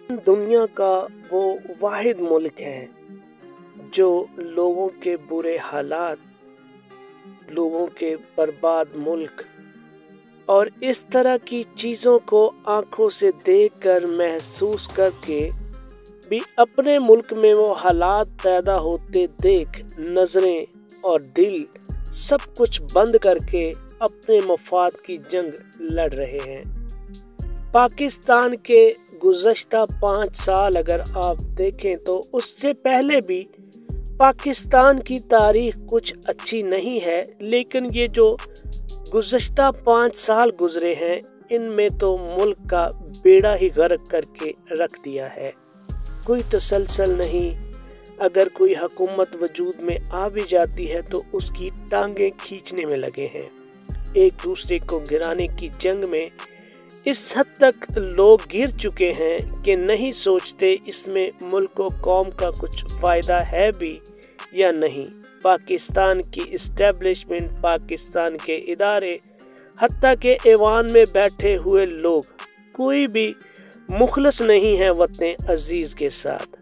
दुनिया का वो वाहिद मुल्क है जो लोगों के बुरे हालात, लोगों के बर्बाद मुल्क और इस तरह की चीज़ों को आंखों से देखकर महसूस करके भी अपने मुल्क में वो हालात पैदा होते देख नज़रें और दिल सब कुछ बंद करके अपने मफाद की जंग लड़ रहे हैं। पाकिस्तान के गुज़श्ता 5 साल अगर आप देखें तो उससे पहले भी पाकिस्तान की तारीख कुछ अच्छी नहीं है, लेकिन ये जो गुज़श्ता 5 साल गुजरे हैं इनमें तो मुल्क का बेड़ा ही गर्क करके रख दिया है। कोई तसलसल नहीं, अगर कोई हुकूमत वजूद में आ भी जाती है तो उसकी टांगें खींचने में लगे हैं। एक दूसरे को गिराने की जंग में इस हद तक लोग गिर चुके हैं कि नहीं सोचते इसमें मुल्क और कौम का कुछ फ़ायदा है भी या नहीं। पाकिस्तान की इस्टेब्लिशमेंट, पाकिस्तान के इदारे, हत्ता के ऐवान में बैठे हुए लोग कोई भी मुखलस नहीं है वतन अजीज़ के साथ।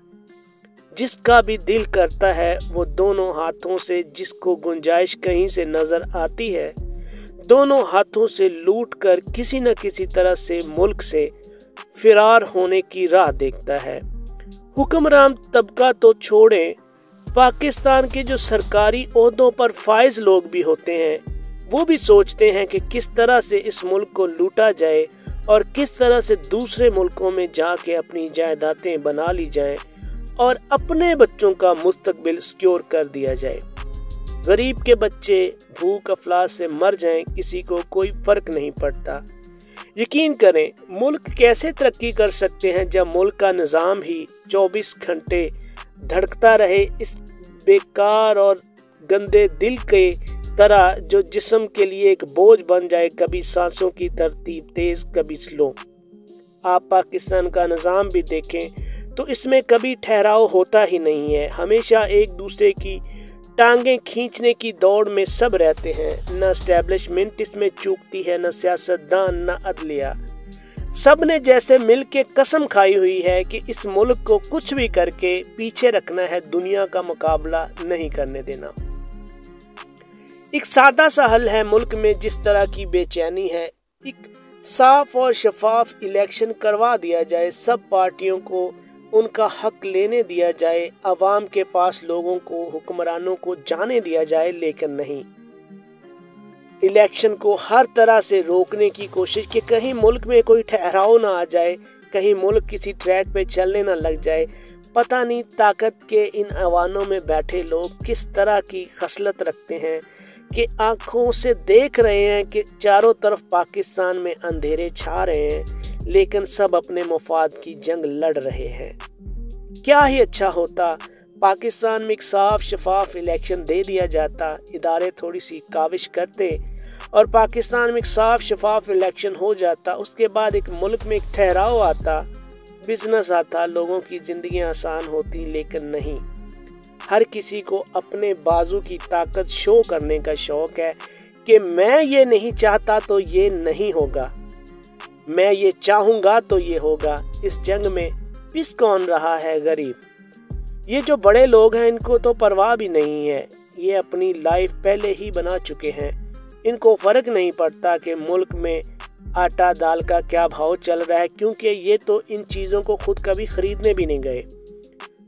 जिसका भी दिल करता है वो दोनों हाथों से, जिसको गुंजाइश कहीं से नज़र आती है, दोनों हाथों से लूट कर किसी न किसी तरह से मुल्क से फिरार होने की राह देखता है। हुक्मरान तबका तो छोड़ें, पाकिस्तान के जो सरकारी ओहदों पर फाइज लोग भी होते हैं वो भी सोचते हैं कि किस तरह से इस मुल्क को लूटा जाए और किस तरह से दूसरे मुल्कों में जाके अपनी जायदादें बना ली जाएं और अपने बच्चों का मुस्तकबिल सिक्योर कर दिया जाए। गरीब के बच्चे भूख अफलास से मर जाएं, किसी को कोई फ़र्क नहीं पड़ता। यकीन करें, मुल्क कैसे तरक्की कर सकते हैं जब मुल्क का निज़ाम ही 24 घंटे धड़कता रहे इस बेकार और गंदे दिल के तरह जो जिस्म के लिए एक बोझ बन जाए, कभी सांसों की तरतीब तेज़ कभी स्लो। आप पाकिस्तान का निज़ाम भी देखें तो इसमें कभी ठहराव होता ही नहीं है। हमेशा एक दूसरे की टांगें खींचने की दौड़ में सब रहते हैं। न एस्टेब्लिशमेंट इसमें चूकती है, न सियासतदान, न अदलिया। सब ने जैसे मिल के कसम खाई हुई है कि इस मुल्क को कुछ भी करके पीछे रखना है, दुनिया का मुकाबला नहीं करने देना। एक सादा सा हल है मुल्क में जिस तरह की बेचैनी है, एक साफ और शफाफ इलेक्शन करवा दिया जाए, सब पार्टियों को उनका हक लेने दिया जाए, अवाम के पास लोगों को, हुक्मरानों को जाने दिया जाए। लेकिन नहीं, इलेक्शन को हर तरह से रोकने की कोशिश कि कहीं मुल्क में कोई ठहराव ना आ जाए, कहीं मुल्क किसी ट्रैक पे चलने ना लग जाए। पता नहीं ताकत के इन ऐवानों में बैठे लोग किस तरह की खसलत रखते हैं कि आंखों से देख रहे हैं कि चारों तरफ पाकिस्तान में अंधेरे छा रहे हैं, लेकिन सब अपने मफाद की जंग लड़ रहे हैं। क्या ही अच्छा होता पाकिस्तान में एक साफ शफाफ इलेक्शन दे दिया जाता, इदारे थोड़ी सी काविश करते और पाकिस्तान में एक साफ शफाफ इलेक्शन हो जाता। उसके बाद एक मुल्क में एक ठहराव आता, बिजनेस आता, लोगों की ज़िंदगियां आसान होती। लेकिन नहीं, हर किसी को अपने बाजू की ताकत शो करने का शौक है कि मैं ये नहीं चाहता तो ये नहीं होगा, मैं ये चाहूँगा तो ये होगा। इस जंग में पिस कौन रहा है? गरीब। ये जो बड़े लोग हैं इनको तो परवाह भी नहीं है, ये अपनी लाइफ पहले ही बना चुके हैं। इनको फ़र्क नहीं पड़ता कि मुल्क में आटा दाल का क्या भाव चल रहा है, क्योंकि ये तो इन चीज़ों को खुद कभी ख़रीदने भी नहीं गए।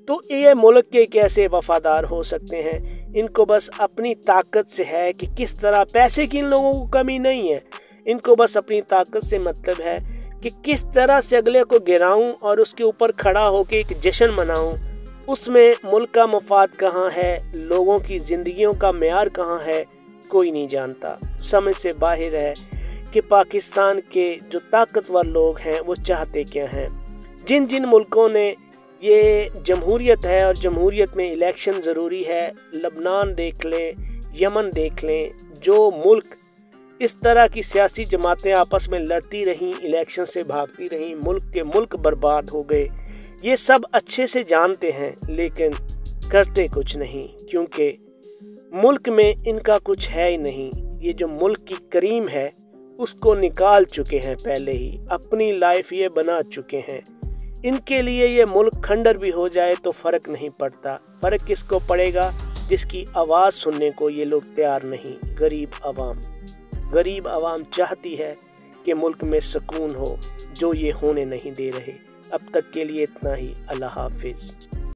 तो ये मुल्क के कैसे वफादार हो सकते हैं? इनको बस अपनी ताकत से है कि किस तरह, पैसे की इन लोगों को कमी नहीं है, इनको बस अपनी ताकत से मतलब है कि किस तरह से अगले को गिराऊं और उसके ऊपर खड़ा होकर एक जश्न मनाऊं। उसमें मुल्क का मफाद कहाँ है, लोगों की ज़िंदगियों का मेयार कहाँ है, कोई नहीं जानता। समझ से बाहर है कि पाकिस्तान के जो ताकतवर लोग हैं वो चाहते क्या हैं। जिन जिन मुल्कों ने ये जमहूरियत है और जमहूरियत में इलेक्शन ज़रूरी है, लबनान देख लें, यमन देख लें, जो मुल्क इस तरह की सियासी जमातें आपस में लड़ती रहीं, इलेक्शन से भागती रहीं, मुल्क के मुल्क बर्बाद हो गए। ये सब अच्छे से जानते हैं लेकिन करते कुछ नहीं, क्योंकि मुल्क में इनका कुछ है ही नहीं। ये जो मुल्क की करीम है उसको निकाल चुके हैं, पहले ही अपनी लाइफ ये बना चुके हैं। ان کے لیے یہ ملک کھنڈر بھی ہو جائے تو فرق نہیں پڑتا۔ فرق کس کو پڑے گا؟ جس کی آواز سننے کو یہ لوگ تیار نہیں، غریب عوام۔ غریب عوام چاہتی ہے کہ ملک میں سکون ہو، جو یہ ہونے نہیں دے رہے۔ اب تک کے لیے اتنا ہی۔ اللہ حافظ۔